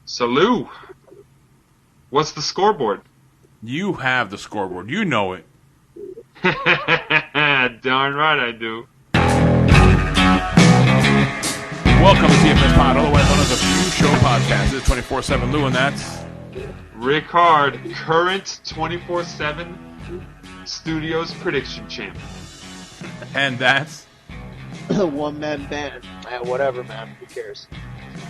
So, Lou, what's the scoreboard? You have the scoreboard. You know it. Darn right I do. Welcome to TFS Pod, otherwise known as a Few Show Podcast. This is 24/7 Lou, and that's Rick Hard, current 24/7 Studios prediction champion. And that's One-man band. Whatever, man. Who cares?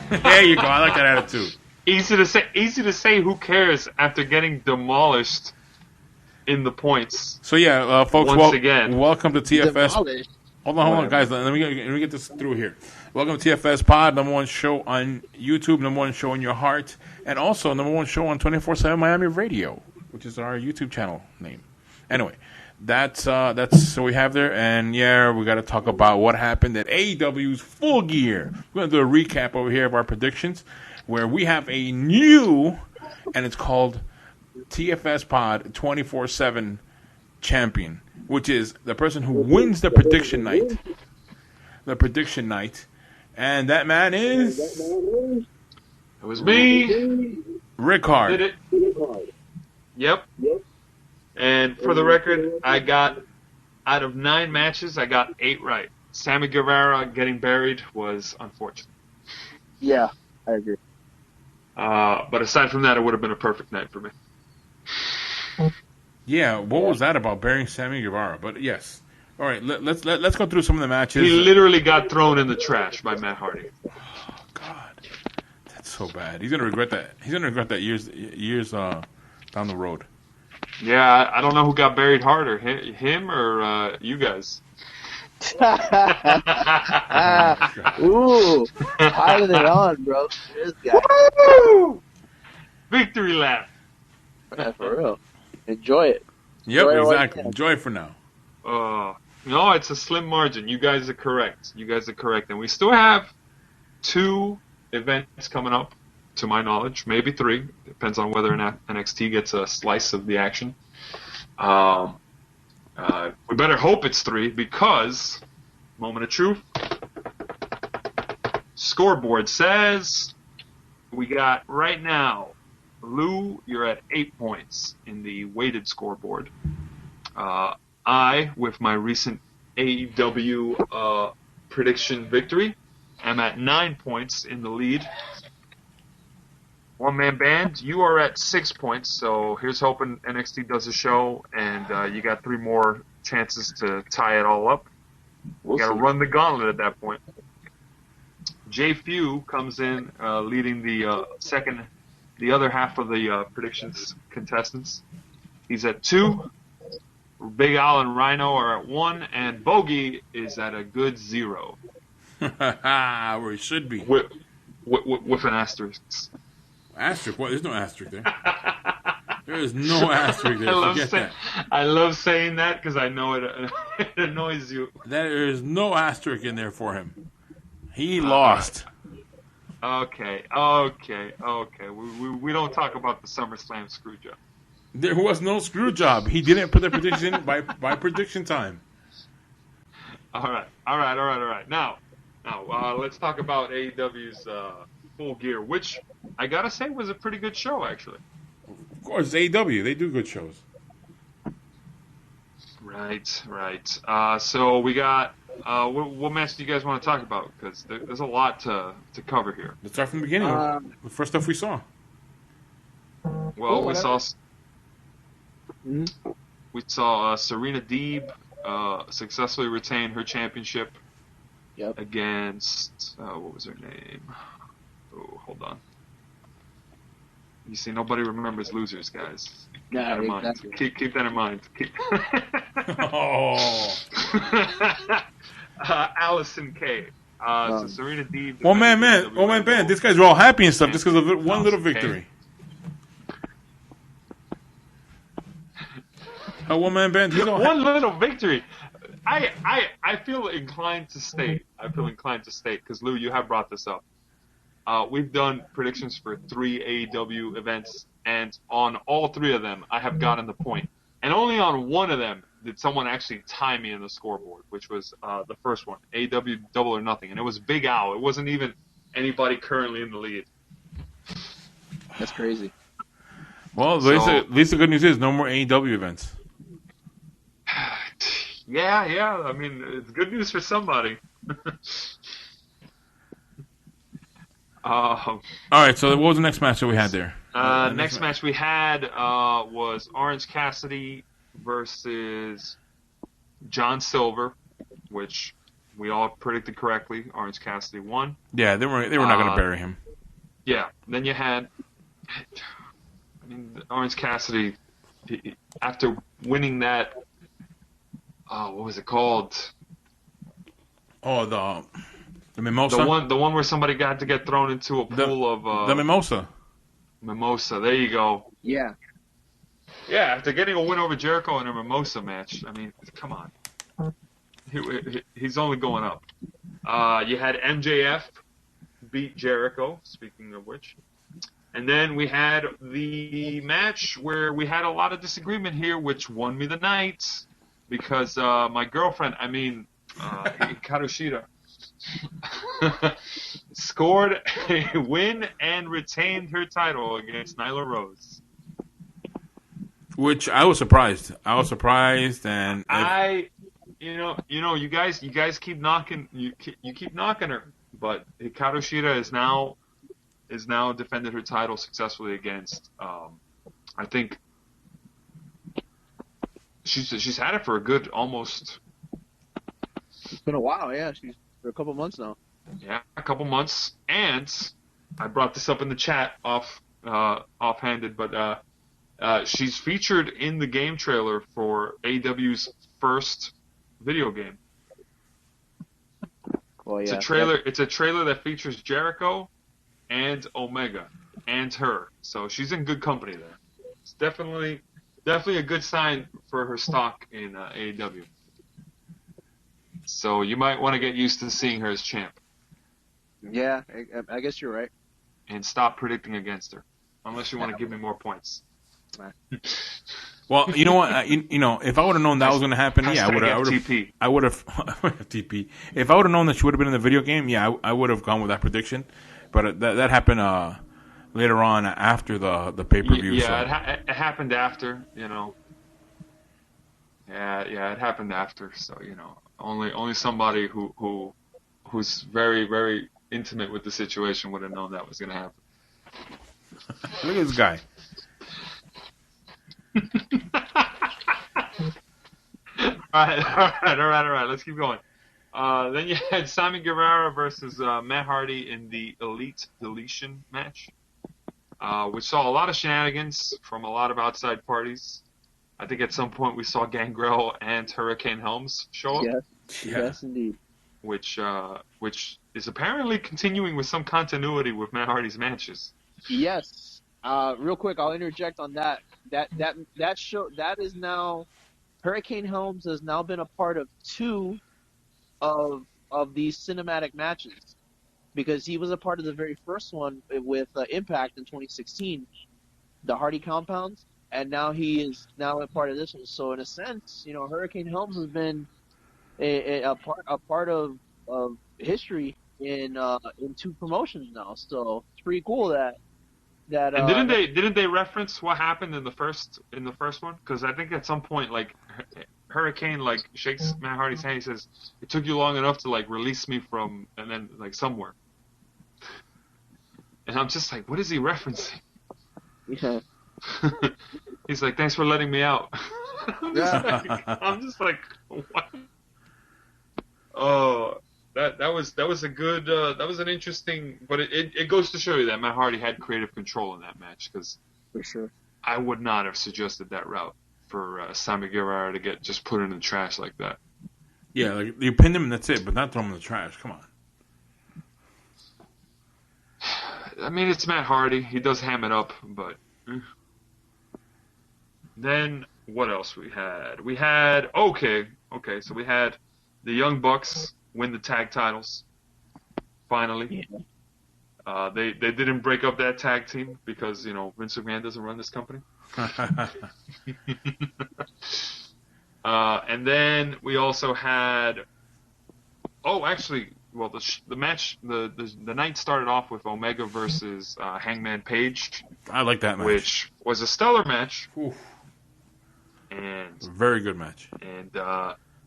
there you go. I like that attitude. Easy to say. Who cares after getting demolished in the points? So yeah, folks. Once again, welcome to TFS. Demolished. Hold on, guys. Let me get this through here. Welcome to TFS Pod, number one show on YouTube, number one show in your heart, and also number one show on 24/7 Miami Radio, which is our YouTube channel name. Anyway, that's so we have there, and yeah, we got to talk about what happened at AEW's Full Gear. We're gonna do a recap over here of our predictions, where we have a new, and it's called TFS Pod 24/7 Champion, which is the person who wins the prediction night. The prediction night. And that man is... It was me. Rick Hard. Did it. Yep. And for the record, I got, out of 9 matches, I got 8 right. Sammy Guevara getting buried was unfortunate. Yeah, I agree. But aside from that, it would have been a perfect night for me. Yeah, what was that about burying Sammy Guevara? But yes. All right, let's go through some of the matches. He literally got thrown in the trash by Matt Hardy. Oh God, that's so bad. He's gonna regret that. He's gonna regret that years down the road. Yeah, I don't know who got buried harder, him or you guys. Ooh, piling it on, bro. This guy. Woo! Victory lap. Yeah, for real. Enjoy it. Yep, Enjoy exactly. Enjoy it for now. No, it's a slim margin. You guys are correct. And we still have 2 events coming up, to my knowledge. Maybe 3. Depends on whether or not NXT gets a slice of the action. We better hope it's 3 because, moment of truth, scoreboard says we got right now, Lou, you're at 8 points in the weighted scoreboard. I, with my recent AEW prediction victory, am at 9 points in the lead. One-man band, you are at 6 points, so here's hoping NXT does a show, and you got 3 more chances to tie it all up. You got to run the gauntlet at that point. Jay Few comes in leading the other half of the predictions contestants. He's at 2. Big Al and Rhino are at 1, and Bogey is at a good 0. Where he should be. With an asterisk. Asterisk? What? There's no asterisk there. There is no asterisk there. I love saying that because I know it annoys you. There is no asterisk in there for him. He lost. Okay. We don't talk about the SummerSlam screw job. There was no screw job. He didn't put the prediction by prediction time. All right. Now, let's talk about AEW's Full Gear, which I gotta say was a pretty good show, actually. Of course, AEW, they do good shows. Right. So we got what match do you guys want to talk about? Because there's a lot to cover here. Let's start from the beginning. The first stuff we saw. Well, we saw Serena Deeb successfully retain her championship against what was her name? Oh, hold on. You see, nobody remembers losers, guys. Keep that in mind. Exactly. Keep that in mind. Allison Kay. So Serena Deeb. Oh man, these guys are all happy and stuff just because of one little victory. A one-man band. One little victory. I feel inclined to state. Because Lou, you have brought this up. We've done predictions for 3 AEW events, and on all 3 of them, I have gotten the point. And only on one of them did someone actually tie me in the scoreboard, which was the first one, AEW Double or Nothing. And it was Big Al. It wasn't even anybody currently in the lead. That's crazy. Well, at least the good news is no more AEW events. Yeah. I mean, it's good news for somebody. All right, so what was the next match that we had there? Next match we had was Orange Cassidy versus John Silver, which we all predicted correctly. Orange Cassidy won. Yeah, they were not going to bury him. Yeah. Then you had, Orange Cassidy, after winning that, what was it called? Oh, the Mimosa? The one where somebody got to get thrown into a pool of... the Mimosa. Mimosa, there you go. Yeah. Yeah, after getting a win over Jericho in a Mimosa match, I mean, come on. He's only going up. You had MJF beat Jericho, speaking of which. And then we had the match where we had a lot of disagreement here, which won me the night. Because my girlfriend, Hikaru Shida, scored a win and retained her title against Nyla Rose. Which I was surprised. And you guys keep knocking. You keep knocking her, but Hikaru Shida is now defended her title successfully against. I think she's had it for a good almost. It's been a while, yeah. She's for a couple months now. Yeah, a couple months, and I brought this up in the chat offhanded, but she's featured in the game trailer for AEW's first video game. Well, yeah. It's a trailer that features Jericho and Omega and her, so she's in good company there. It's definitely a good sign for her stock in AEW. So you might want to get used to seeing her as champ. Yeah, I guess you're right. And stop predicting against her, unless you want to give me more points. Well, you know what? If I would have known that was going to happen, I would have. TP. If I would have known that she would have been in the video game, I would have gone with that prediction. But that happened later on after the pay-per-view. Yeah, it happened after. Yeah, it happened after. So only somebody who's very, very intimate with the situation would have known that was going to happen. Look at this guy. All right. Let's keep going. Then you had Sammy Guevara versus Matt Hardy in the Elite Deletion match, which saw a lot of shenanigans from a lot of outside parties. I think at some point we saw Gangrel and Hurricane Helms show up. Yes, indeed. Which is apparently continuing with some continuity with Matt Hardy's matches. Yes. Real quick, I'll interject on that. That show is now Hurricane Helms has now been a part of 2 of these cinematic matches, because he was a part of the very first one with Impact in 2016, the Hardy Compounds, and now he is now a part of this one. So in a sense, Hurricane Helms has been a part of history in 2 promotions now. So it's pretty cool that. And didn't they reference what happened in the first one? Because I think at some point, like, Hurricane shakes Matt Hardy's hand. He says, "It took you long enough to release me from," and then somewhere. And I'm just like, what is he referencing? Yeah. He's like, "Thanks for letting me out." I'm just like, what? Oh. That was a good that was an interesting, but it goes to show you that Matt Hardy had creative control in that match, because for sure I would not have suggested that route for Sammy Guevara to get just put in the trash like that. Yeah, you pinned him and that's it, but not throw him in the trash. Come on. I mean, it's Matt Hardy. He does ham it up, but then what else we had? We had okay. So we had the Young Bucks win the tag titles, finally. Yeah. They didn't break up that tag team because Vince McMahon doesn't run this company. And then we also had well, the match, the night started off with Omega versus Hangman Page, I like that match. which was a stellar match. Oof. And Very good match. And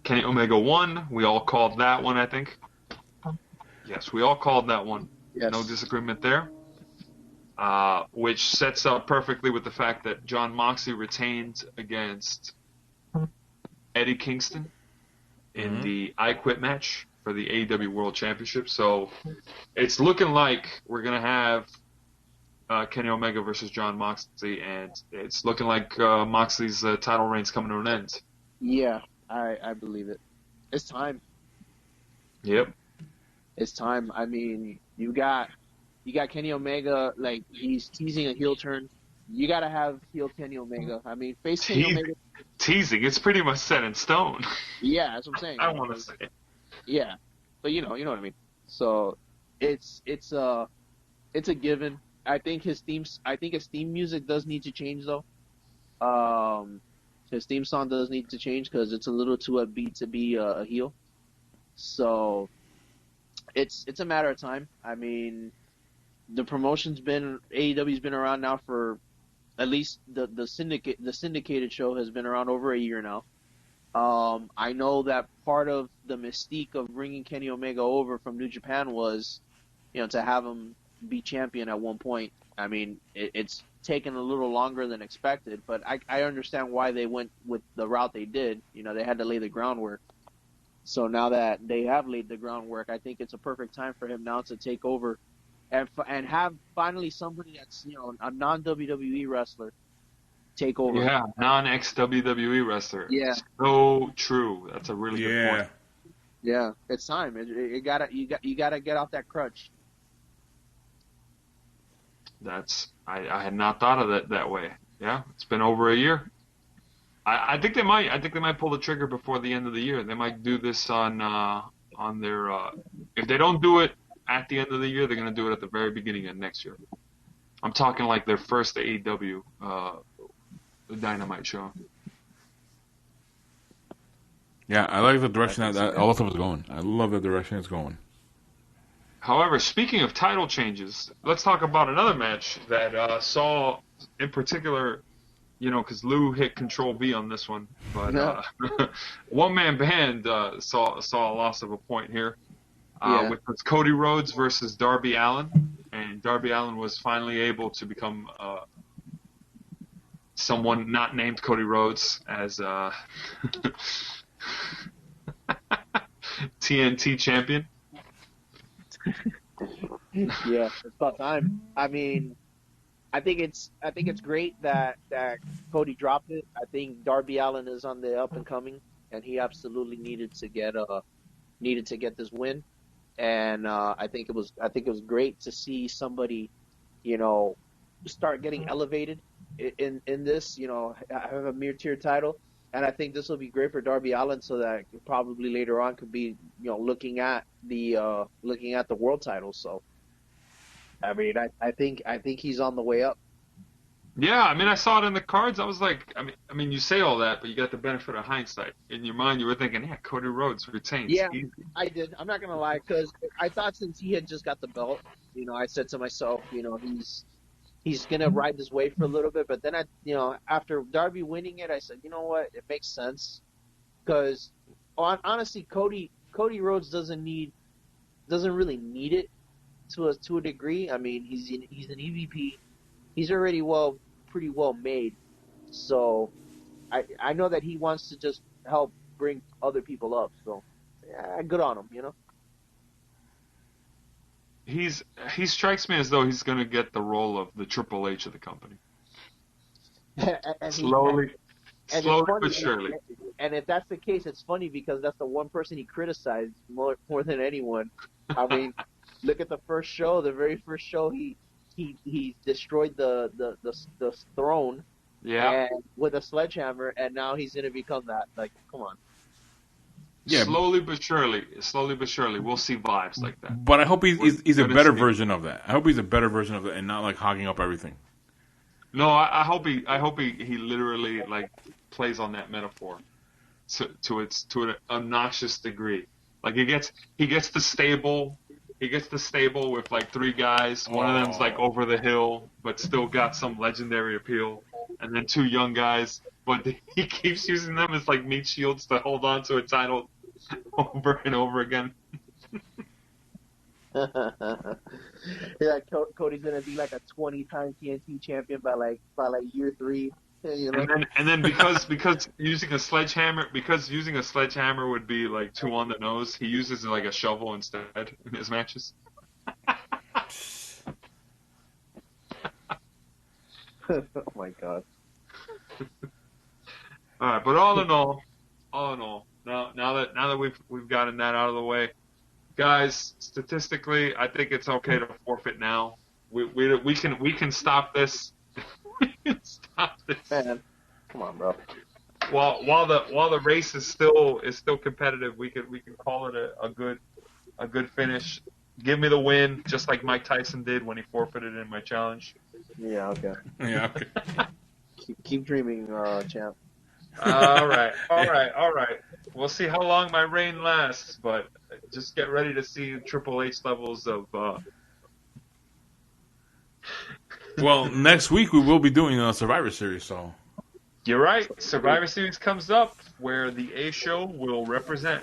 Kenny Omega won. We all called that one, I think. Yes, we all called that one. Yes. No disagreement there. Which sets up perfectly with the fact that Jon Moxley retained against Eddie Kingston in the I Quit match for the AEW World Championship. So it's looking like we're going to have Kenny Omega versus Jon Moxley, and it's looking like Moxley's title reign's coming to an end. Yeah, I believe it. It's time. Yep. It's time. I mean, you got Kenny Omega, like, he's teasing a heel turn. You got to have heel Kenny Omega. I mean, face Kenny Omega. Teasing. It's pretty much set in stone. Yeah, that's what I'm saying. I want to say. Yeah, but you know what I mean. So it's a given. I think his theme music does need to change though. His theme song does need to change because it's a little too upbeat to be a heel. So it's a matter of time. I mean, the AEW's been around now for at least the syndicated show has been around over a year now. I know that part of the mystique of bringing Kenny Omega over from New Japan was, to have him be champion at one point. I mean, it's taken a little longer than expected, but I understand why they went with the route they did. They had to lay the groundwork. So now that they have laid the groundwork, I think it's a perfect time for him now to take over and have finally somebody that's, a non-WWE wrestler take over. Yeah, non-ex-WWE wrestler. Yeah. So true. That's a really good point. Yeah, it's time. You gotta get off that crutch. I had not thought of it that way. Yeah, it's been over a year. I think they might pull the trigger before the end of the year. They might do this on their if they don't do it at the end of the year, they're gonna do it at the very beginning of next year. I'm talking like their first AEW Dynamite show. Yeah, I like the direction that all of it is going. I love the direction it's going. However, speaking of title changes, let's talk about another match that saw, in particular, because Lou hit Control V on this one, but One Man Band saw a loss of a point here, which was Cody Rhodes versus Darby Allin, and Darby Allin was finally able to become someone not named Cody Rhodes as TNT champion. Yeah, it's about time. I mean, I think it's great that Cody dropped it. I think Darby Allin is on the up and coming, and he absolutely needed to get this win. And I think it was great to see somebody, start getting elevated in this. Have a mid-tier title. And I think this will be great for Darby Allin, so that probably later on could be, looking at the world title. So, I mean, I think he's on the way up. Yeah, I mean, I saw it in the cards. I was like, I mean, you say all that, but you got the benefit of hindsight. In your mind, you were thinking, yeah, Cody Rhodes retains. Yeah, easy. I did. I'm not gonna lie, because I thought since he had just got the belt, I said to myself, he's gonna ride this wave for a little bit. But then after Darby winning it, I said, you know what, it makes sense, because honestly, Cody Rhodes doesn't really need it to a degree. I mean, he's an EVP. He's already pretty well made. So I know that he wants to just help bring other people up. So yeah, good on him, He strikes me as though he's going to get the role of the Triple H of the company. and slowly funny, but surely. And if that's the case, it's funny because that's the one person he criticized more than anyone. I mean, look at the very first show, he destroyed the throne, and with a sledgehammer, and now he's gonna become that. Like, come on. Yeah, slowly but surely, we'll see vibes like that. But I hope he's a better version of that. I hope he's a better version of it and not like hogging up everything. No, I hope he literally like plays on that metaphor to an obnoxious degree. Like he gets the stable. He gets the stable with like 3 guys. One of them's like over the hill, but still got some legendary appeal. And then 2 young guys, but he keeps using them as like meat shields to hold on to a title over and over again. Yeah, Cody's gonna be like a 20-time TNT champion by year 3. You know? And then because using a sledgehammer would be like too on the nose, he uses like a shovel instead in his matches. Oh my god. All right, but all in all, now that we've gotten that out of the way, guys, statistically, I think it's okay to forfeit now. We can stop this. We can stop this. Man, come on, bro. While the race is still competitive, we can call it a good finish. Give me the win, just like Mike Tyson did when he forfeited in my challenge. Yeah, okay. Yeah. Okay. Keep dreaming, champ. All right. We'll see how long my reign lasts, but just get ready to see Triple H levels of. Well, next week we will be doing a Survivor Series, so. You're right. Survivor Series comes up where the A Show will represent.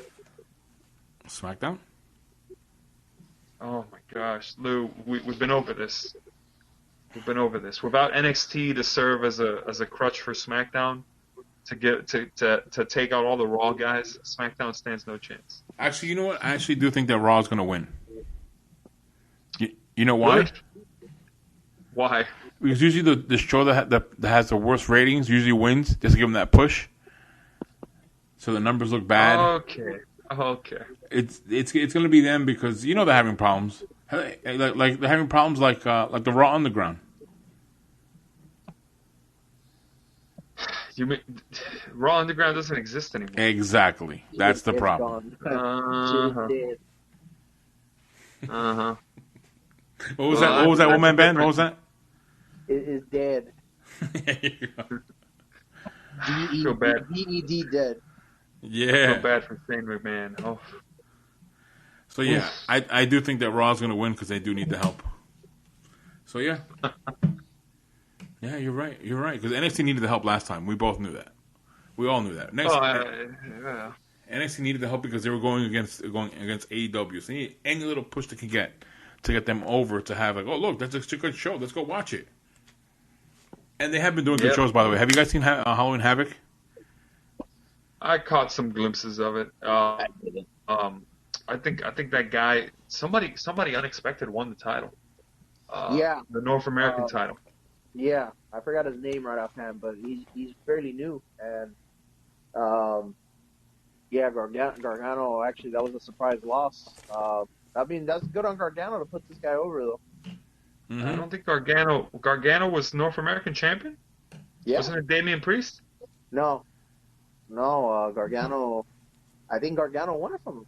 SmackDown? Oh my gosh, Lou, we've been over this. Without NXT to serve as a crutch for SmackDown, to take out all the Raw guys, SmackDown stands no chance. Actually, you know what? I actually do think that Raw is going to win. You know why? Really? Why? Because usually the show that has the worst ratings usually wins, just to give them that push. So the numbers look bad. Okay. It's going to be them because you know they're having problems. Like they're having problems like the Raw Underground. You mean Raw Underground doesn't exist anymore? Exactly. That's the problem. Uh-huh. What was that? What was that one-man band? What was that? It is dead. I feel bad. D-E-D dead. Yeah. I feel bad for Shane McMahon. Oh. So yeah, I do think that Raw's going to win because they do need the help. So yeah. Yeah, you're right. Because NXT needed the help last time. We both knew that. We all knew that. Yeah. NXT needed the help because they were going against AEW. So they need any little push they can get to get them over to have like, oh look, that's a good show. Let's go watch it. And they have been doing good shows, by the way. Have you guys seen Halloween Havoc? I caught some glimpses of it. I think that guy, somebody unexpected won the title. The North American title. Yeah, I forgot his name right offhand, but he's fairly new, and Gargano actually that was a surprise loss. I mean that's good on Gargano to put this guy over though. Mm-hmm. I don't think Gargano was North American champion. Yeah. Wasn't it Damian Priest? No, Gargano. I think Gargano won it from him.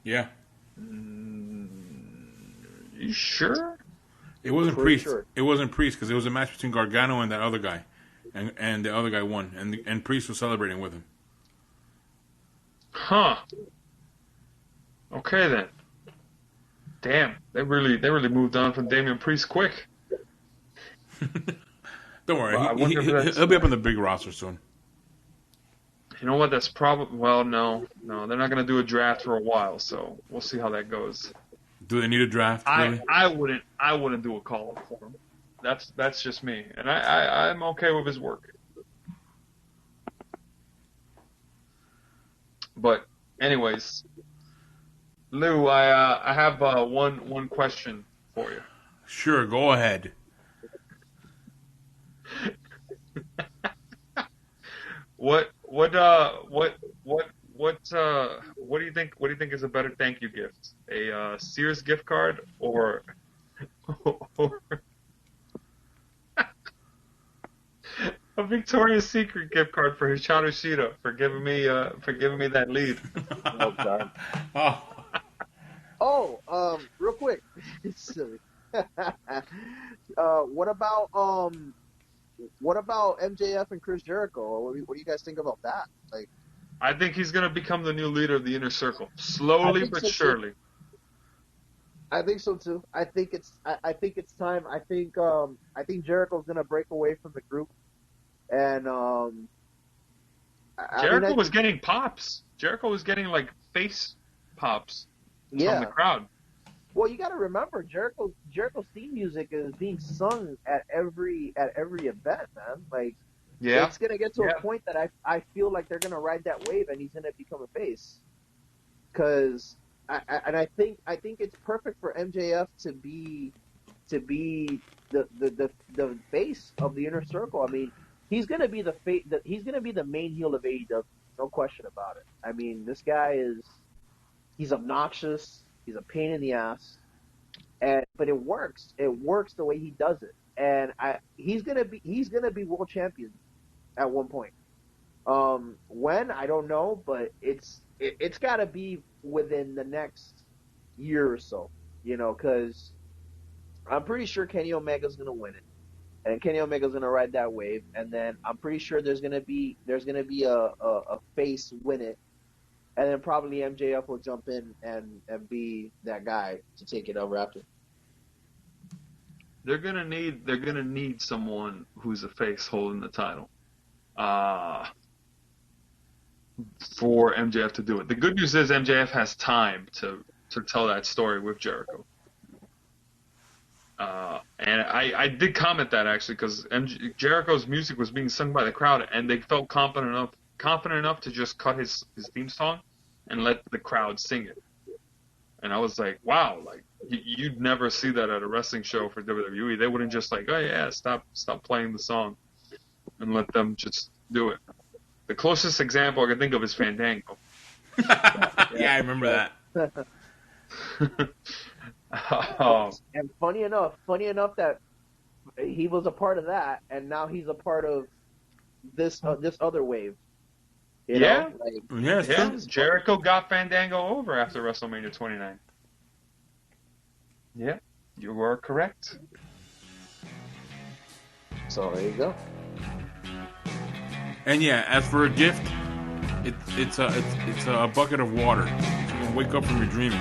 Yeah. You sure? It wasn't Priest. Sure. It wasn't Priest because it was a match between Gargano and that other guy, and the other guy won, and Priest was celebrating with him. Huh. Okay then. Damn, they really moved on from Damian Priest quick. Don't worry, Well, he'll be up on the big roster soon. You know what? That's probably no. They're not gonna do a draft for a while, so we'll see how that goes. Do they need a draft? Really? I wouldn't do a call up for him. That's just me, and I'm okay with his work. But anyways, Lou, I have one question for you. Sure, go ahead. What do you think? What do you think is a better thank you gift? A Sears gift card or a Victoria's Secret gift card for Hikaru Shida for giving me that lead? Oh God. Real quick. Silly. What about MJF and Chris Jericho? What do you guys think about that? Like, I think he's going to become the new leader of the Inner Circle, slowly but surely. I think so too. I think it's time. I think Jericho's gonna break away from the group, and Jericho was getting pops. Jericho was getting like face pops from the crowd. Well, you got to remember, Jericho's theme music is being sung at every event, man. Like, it's gonna get to a point that I feel like they're gonna ride that wave, and he's gonna become a face. Because I think it's perfect for MJF to be the face of the Inner Circle. I mean, he's gonna be he's gonna be the main heel of AEW, no question about it. I mean, this guy he's obnoxious. He's a pain in the ass, but it works. It works the way he does it, and he's gonna be world champion at one point. When I don't know, but it's got to be within the next year or so, because I'm pretty sure Kenny Omega's gonna win it, and Kenny Omega's gonna ride that wave, and then I'm pretty sure there's gonna be a face win it. And then probably MJF will jump in and be that guy to take it over after. They're gonna need someone who's a face holding the title, for MJF to do it. The good news is MJF has time to tell that story with Jericho. And I did comment that actually because Jericho's music was being sung by the crowd, and they felt confident enough to just cut his theme song and let the crowd sing it. And I was like, wow, like you'd never see that at a wrestling show for WWE. They wouldn't just like, oh yeah, stop playing the song and let them just do it. The closest example I can think of is Fandango. Yeah, I remember that. And funny enough that he was a part of that, and now he's a part of this other wave. Yeah. Yeah. Jericho got Fandango over after WrestleMania 29. Yeah, you were correct. So there you go. And yeah, as for a gift, it's a bucket of water. So you can wake up from your dreaming.